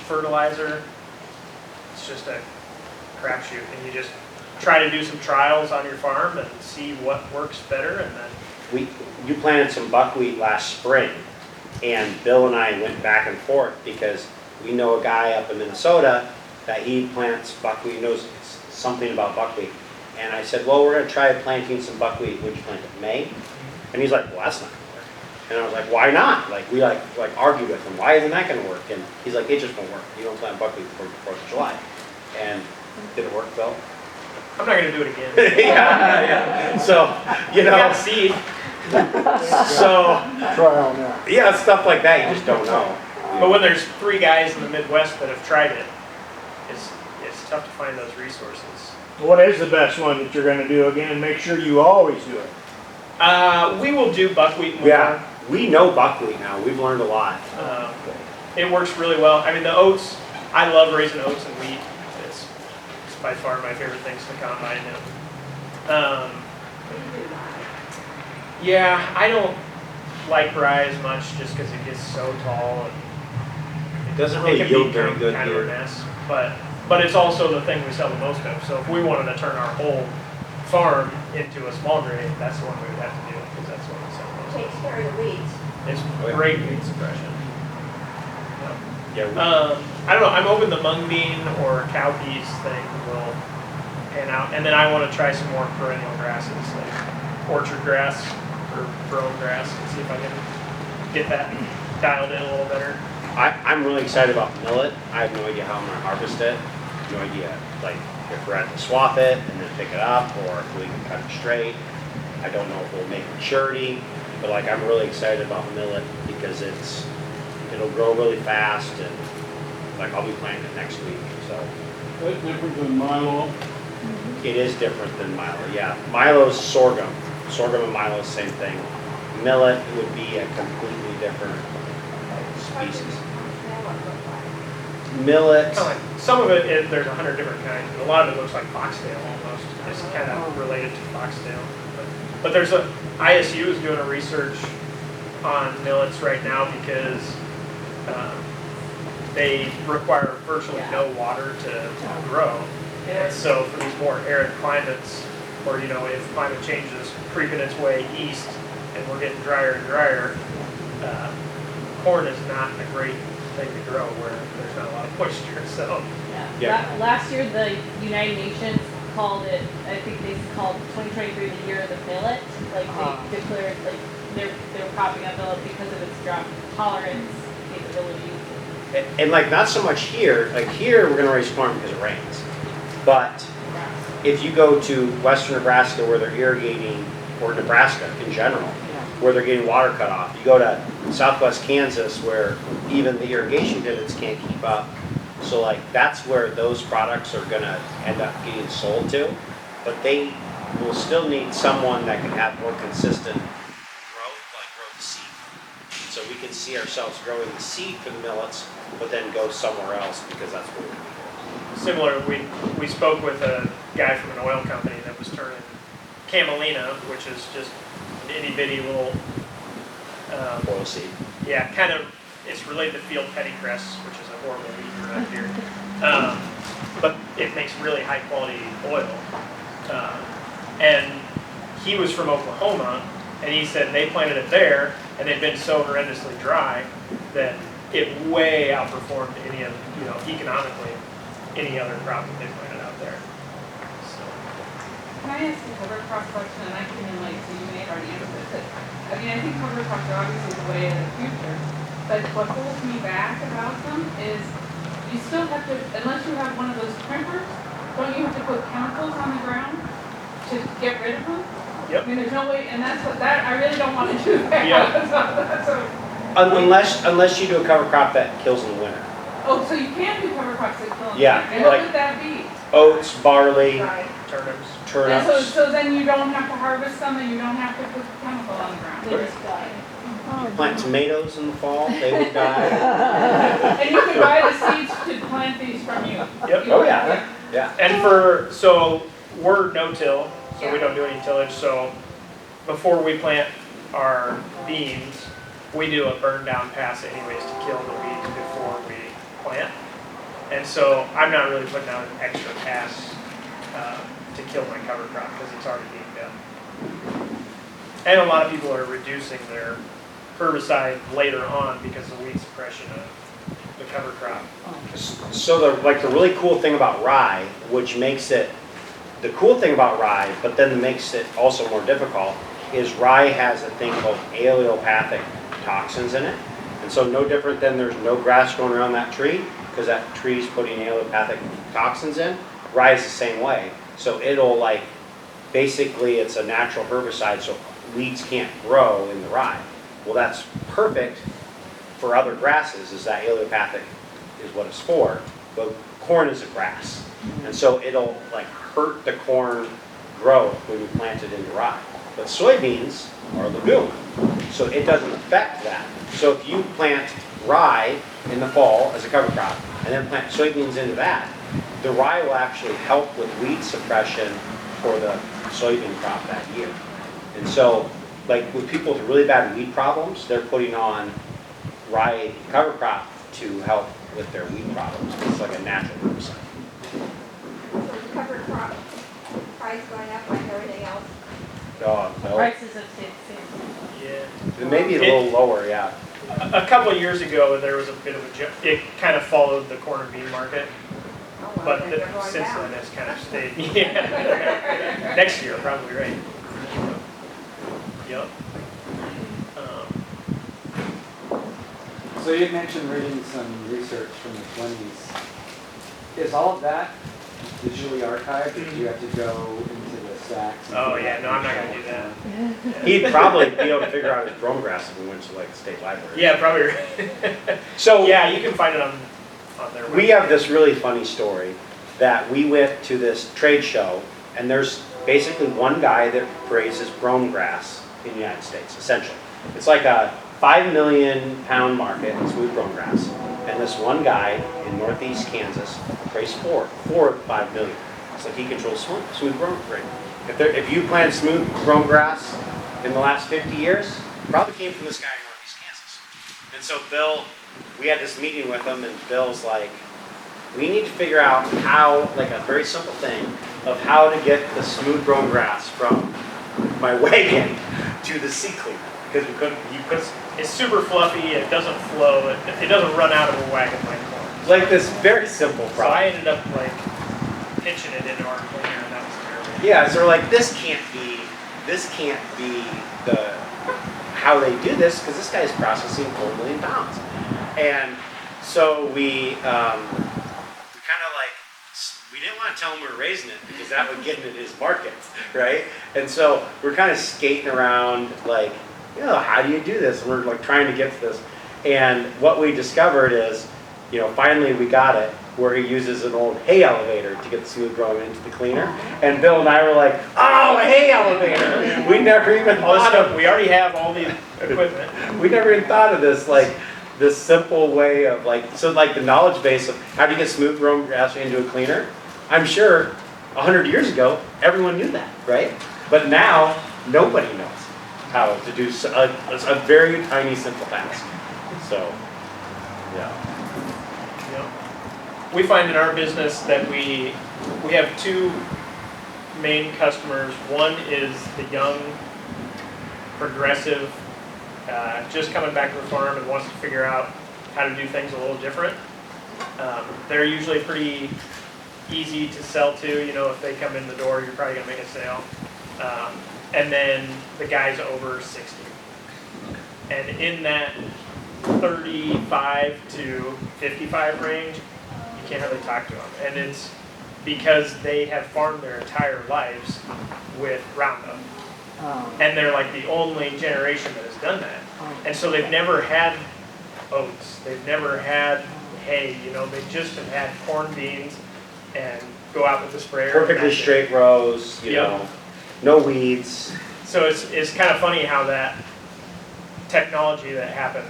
fertilizer, it's just a crapshoot, and you just try to do some trials on your farm and see what works better, and then. You planted some buckwheat last spring, and Bill and I went back and forth because we know a guy up in Minnesota that he plants buckwheat, knows something about buckwheat. And I said, well, we're going to try planting some buckwheat. Would you plant it in May? And he's like, well, that's not going to work. And I was like, why not? Like, we argued with him. Why isn't that going to work? And he's like, it just won't work. You don't plant buckwheat before the 4th of July. And did it work, Bill? I'm not going to do it again. yeah. So, you know. You got a seed. So, Trial now. yeah, stuff like that, you just don't know. But when there's 3 guys in the Midwest that have tried it, it's tough to find those resources. What is the best one that you're going to do again, and make sure you always do it? We will do buckwheat more. Yeah, we know buckwheat now. We've learned a lot. It works really well. I mean, the oats, I love raising oats and wheat. It's by far my favorite things to combine now. Yeah, I don't like rye as much just because it gets so tall. And It doesn't really can yield be very good kind of a here. mess. But it's also the thing we sell the most of. So if we wanted to turn our whole farm into a small grain, that's the one we would have to do because that's what we sell the most of. Takes care of the weeds. It's great weed suppression. Yeah, I don't know. I'm hoping the mung bean or cowpeas thing will pan out, and then I want to try some more perennial grasses like orchard grass or brome grass and see if I can get that dialed in a little better. I'm really excited about millet. I have no idea how I'm going to harvest it. No idea, like, if we're going to swath it and then pick it up, or if we can cut it straight. I don't know if we'll make maturity, but like, I'm really excited about millet because it'll grow really fast, and like, I'll be planting it next week, so. That's different than Milo. It is different than Milo, yeah. Milo's sorghum. Sorghum and Milo is the same thing. Millet would be a completely different species. Millet. Some of it, there's 100 different kinds, and a lot of it looks like foxtail almost. It's kind of related to foxtail. But there's ISU is doing a research on millets right now because they require virtually no water to grow. And so for these more arid climates, or if climate change is creeping its way east and we're getting drier and drier, corn is not a great thing to grow where there's not a lot of moisture. So last year the United Nations called it, I think they called 2023 the year of the millet. Like they declared, like they were propping up millet because of its drought tolerance capabilities. And like, not so much here. Like, here we're going to raise corn because it rains. But if you go to western Nebraska where they're irrigating, or Nebraska in general, where they're getting water cut off. You go to southwest Kansas where even the irrigation divots can't keep up. So like, that's where those products are gonna end up getting sold to. But they will still need someone that can have more consistent growth, like grow the seed. So we can see ourselves growing the seed for the millets, but then go somewhere else because that's what we do. Similar, we spoke with a guy from an oil company that was turning camelina, which is just an itty bitty little Oil seed. Yeah, kind of. It's related to field pettycress, which is a horrible weed around here. But it makes really high quality oil. And he was from Oklahoma, and he said they planted it there, and it'd been so horrendously dry that it way outperformed any of, economically, any other crop that they planted out there. So. Can I ask a cover crop question? And I came in late, so you may have already answered it. But, I mean, I think cover crops are obviously the way of the future. But what holds me back about them is you still have to, unless you have one of those crimpers, don't you have to put chemicals on the ground to get rid of them? Yep. I mean, there's no way, and that's what I really don't want to do that. Yeah. Unless you do a cover crop that kills in the winter. Oh, so you can do cover crops that kill them. Yeah, And what would that be? Oats, barley, Right. Turnips. turnips. And so then you don't have to harvest them and you don't have to put chemical on the ground. They just die. Plant tomatoes in the fall, they would die. And you can buy the seeds to plant these from you. Yep. Oh yeah, yeah. And so we're no-till, so we don't do any tillage. So before we plant our beans, we do a burn down pass anyways to kill the weeds before we plant. And so I'm not really putting out an extra pass to kill my cover crop because it's already being done. And a lot of people are reducing their herbicide later on because of weed suppression of the cover crop. So the really cool thing about rye, which makes it, the cool thing about rye, but then makes it also more difficult, is rye has a thing called allelopathic toxins in it. And so no different than there's no grass growing around that tree, because that tree's putting allelopathic toxins in. Rye is the same way. So it'll basically it's a natural herbicide, so weeds can't grow in the rye. Well, that's perfect for other grasses, is that allelopathic is what it's for, but corn is a grass. And so it'll hurt the corn growth when you plant it into rye. But soybeans are legume, so it doesn't affect that. So if you plant rye in the fall as a cover crop, and then plant soybeans into that, the rye will actually help with weed suppression for the soybean crop that year. And so, with people with really bad weed problems, they're putting on rye cover crop to help with their weed problems. It's like a natural herbicide. So the cover crop price going up like everything else? Oh, no. Prices have stayed the same. Yeah. Maybe a little lower, yeah. A couple of years ago, there was a bit of a jump. It kind of followed the corn and bean market, Oh, well, but then they're going since down. then it's kind of stayed. Yeah. Next year, probably right. Yep. So you mentioned reading some research from the 20s. Is all of that digitally archived, or do you have to go into the stacks? and Oh figure yeah, out no, I'm not which gonna do shelves that. He'd probably be able to figure out his brome grass if we went to the state library. Yeah, probably right. So Yeah, you can find it on their website. we have this really funny story that we went to this trade show, and there's basically one guy that raises brome grass in the United States, essentially. It's like a 5 million pound market in smooth brome grass. And this one guy in northeast Kansas raised 4 of 5 million. So he controls smooth brome grass. If you planted smooth brome grass in the last 50 years, it probably came from this guy in northeast Kansas. And so Bill, we had this meeting with him, and Bill's like, we need to figure out how, a very simple thing, of how to get the smooth brome grass from my wagon to the seed cleaner. Because It's super fluffy. It doesn't flow. It doesn't run out of a wagon like corn. Like this very simple So I problem. ended up pitching it into our cleaner, and that was terrible. Yeah, so we're like, this can't be the how they do this, because this guy's processing 4 million pounds. And so we kind of we didn't want to tell him we were raising it, because that would get into his markets, right? And so we're kind of skating around how do you do this? And we're trying to get to this. And what we discovered is, finally we got it, where he uses an old hay elevator to get the smooth brome into the cleaner. And Bill and I were like, oh, a hay elevator! We never even thought of, We already have all the equipment. we never even thought of this, this simple way of the knowledge base of how do you get smooth brome grass into a cleaner. I'm sure 100 years ago, everyone knew that, right? But now, nobody knows how to do a very tiny, simple task. So, yeah. Yep. We find in our business that we have two main customers. One is the young, progressive, just coming back to the farm and wants to figure out how to do things a little different. They're usually pretty easy to sell to. If they come in the door, you're probably gonna make a sale. And then the guy's over 60. And in that 35 to 55 range, you can't hardly talk to them. And it's because they have farmed their entire lives with Roundup. And they're the only generation that has done that. And so they've never had oats. They've never had hay. They just have had corn, beans, and go out with the sprayer. Perfectly straight rows, no weeds. So it's kind of funny how that technology that happened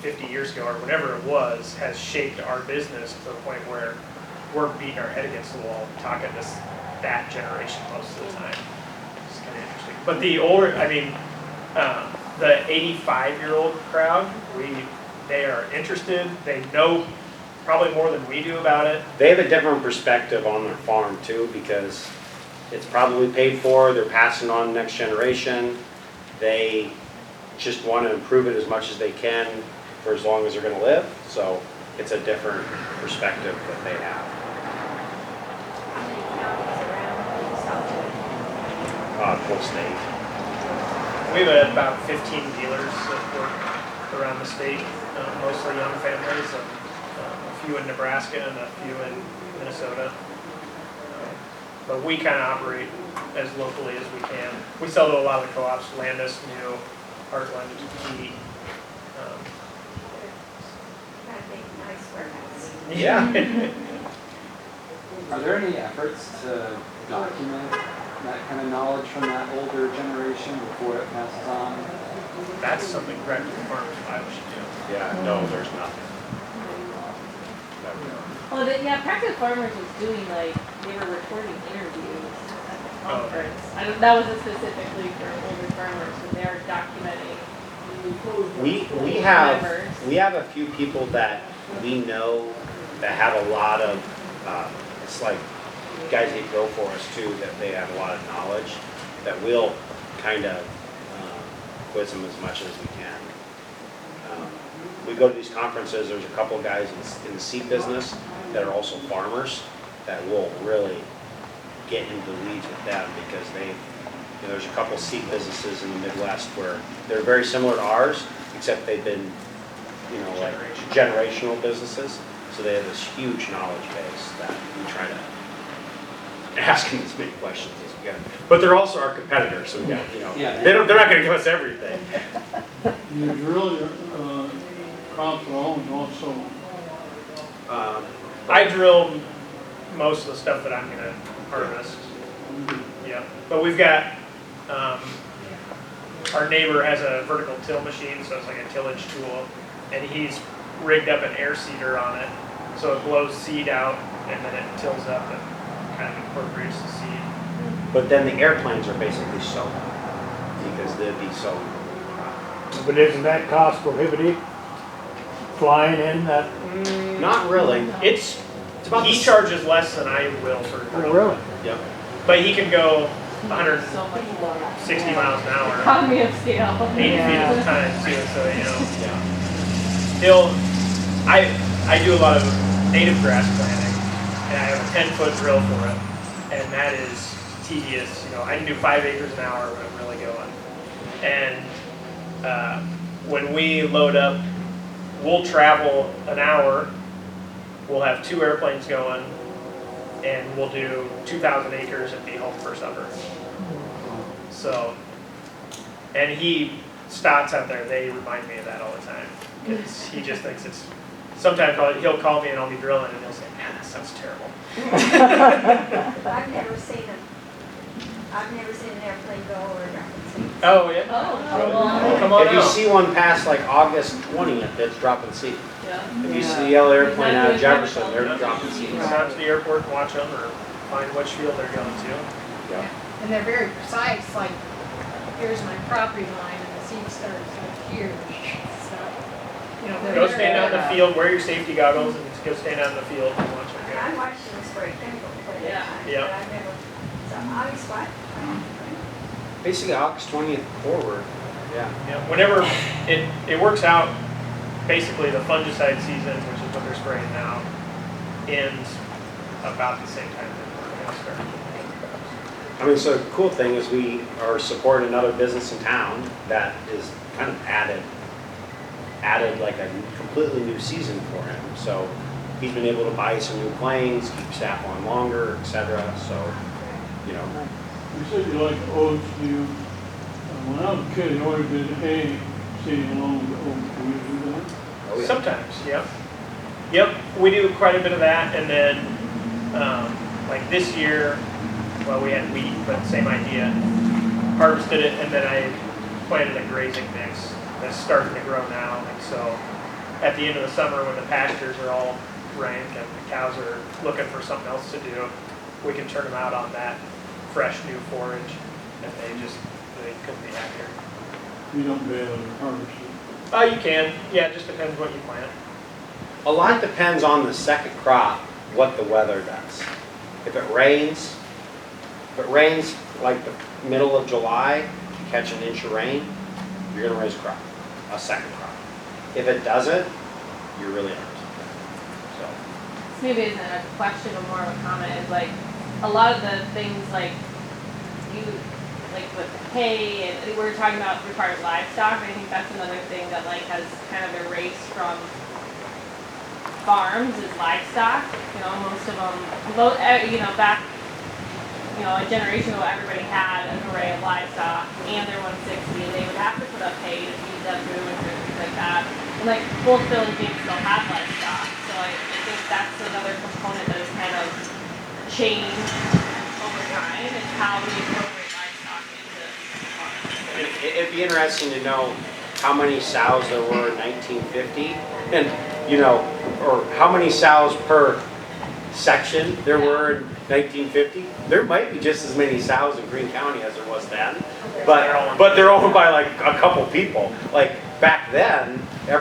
50 years ago or whatever it was has shaped our business to the point where we're beating our head against the wall talking to that generation most of the time. It's kind of interesting. But the older, the 85-year-old crowd, they are interested. They know probably more than we do about it. They have a different perspective on their farm too, because it's probably paid for, they're passing on next generation. They just want to improve it as much as they can for as long as they're gonna live, so it's a different perspective that they have. How many counties around Southwood? Full state. We have about 15 dealers that work around the state, mostly young families, and a few in Nebraska and a few in Minnesota. But we kind of operate as locally as we can. We sell to a lot of the co-ops, Landis, New, Heartland, ET. Gotta make nice warehouse. Yeah. Are there any efforts to document that kind of knowledge from that older generation before it passes on? That's something Practical Farmers Bible should do. Yeah, no, there's nothing. Oh, yeah, Practical Farmers was doing like, they were recording interviews at the conference. That wasn't specifically for older farmers, but they are documenting. We members. have a few people that we know that have a lot of, it's like guys that go for us too, that they have a lot of knowledge, that we'll kind of quiz them as much as we can. We go to these conferences, there's a couple of guys in the seed business that are also farmers that will really get into the weeds with them, because there's a couple seed businesses in the Midwest where they're very similar to ours, except they've been, like generational businesses. So they have this huge knowledge base that we try to ask them as many questions as we can. But they're also our competitors, so we got, Yeah. they're not going to give us everything. You drill your crops alone also. I drill most of the stuff that I'm gonna harvest. Yeah, but we've got, our neighbor has a vertical till machine, so it's like a tillage tool, and he's rigged up an air seeder on it, so it blows seed out, and then it tills up and kind of incorporates the seed. But then the airplanes are basically sown, because they'd be sown. But isn't that cost prohibitive? Flying in that? Not really. It's about he the- charges less than I will for Oh, drilling. really? Yep. But he can go So 160 much more. miles an hour, Economy of scale. 80 feet at a time too, so Yeah. I do a lot of native grass planting, and I have a 10-foot drill for it, and that is tedious. I can do 5 acres an hour when I'm really going. And when we load up, we'll travel an hour, we'll have 2 airplanes going, and we'll do 2,000 acres and be home for supper. So, and he stots out there, they remind me of that all the time. He just thinks it's, sometimes he'll call me and I'll be drilling and he'll say, man, that sounds terrible. I've never seen an airplane go over dropping seeds. Oh, yeah? Oh, Well, come on If you out. see one past like August 20th, it's dropping seed. yeah. If you see the yellow airplane out of Jefferson, they're dropping You seeds. can stop to the airport and watch them, or find which field they're going to. Yeah. And they're very precise, like, here's my property line and the seed starts like here. So, they're Go very stand out in the good. field, wear your safety goggles, and go stand out in the field and watch them I go. watched them spray chemical plenty of Yeah. times, Yeah. but I've never, so August what? Basically August 20th forward. Yeah. Yeah, whenever it works out, basically the fungicide season, which is what they're spraying now, ends about the same time that we're going to start. I mean, so the cool thing is we are supporting another business in town that is kind of added like a completely new season for him. So he's been able to buy some new planes, keep staff on longer, etc. So, You said you like oats, do you, when I was a kid, in order to get hay seed along with oats, do you do that? oh, yeah. Sometimes, yep. Yep, we do quite a bit of that, and then, like this year, well, we had wheat, but same idea. Harvested it, and then I planted a grazing mix that's starting to grow now, and so at the end of the summer, when the pastures are all rank and the cows are looking for something else to do, we can turn them out on that fresh new forage, and they couldn't be happier. You don't be able to harvest it. You can, yeah, it just depends what you plant. A lot depends on the second crop, what the weather does. If it rains like the middle of July, you catch an inch of rain, you're gonna raise a crop, a second crop. If it doesn't, you're really aren't. So, Maybe isn't a question or more of a comment, is like, a lot of the things like with hay, and we were talking about required livestock, I think that's another thing that like has kind of erased from farms is livestock. You know, most of them, back, a generation ago, everybody had an array of livestock and their 160, and they would have to put up hay to feed them through winter and things like that. And like both Phil and James still have livestock, so I think that's another component that has kind of changed over time, is how we incorporate livestock into farms. it'd be interesting to know how many sows there were in 1950, and or how many sows per section there were in 1950. There might be just as many sows in Greene County as there was then, but they're owned by like a couple people. Like back then,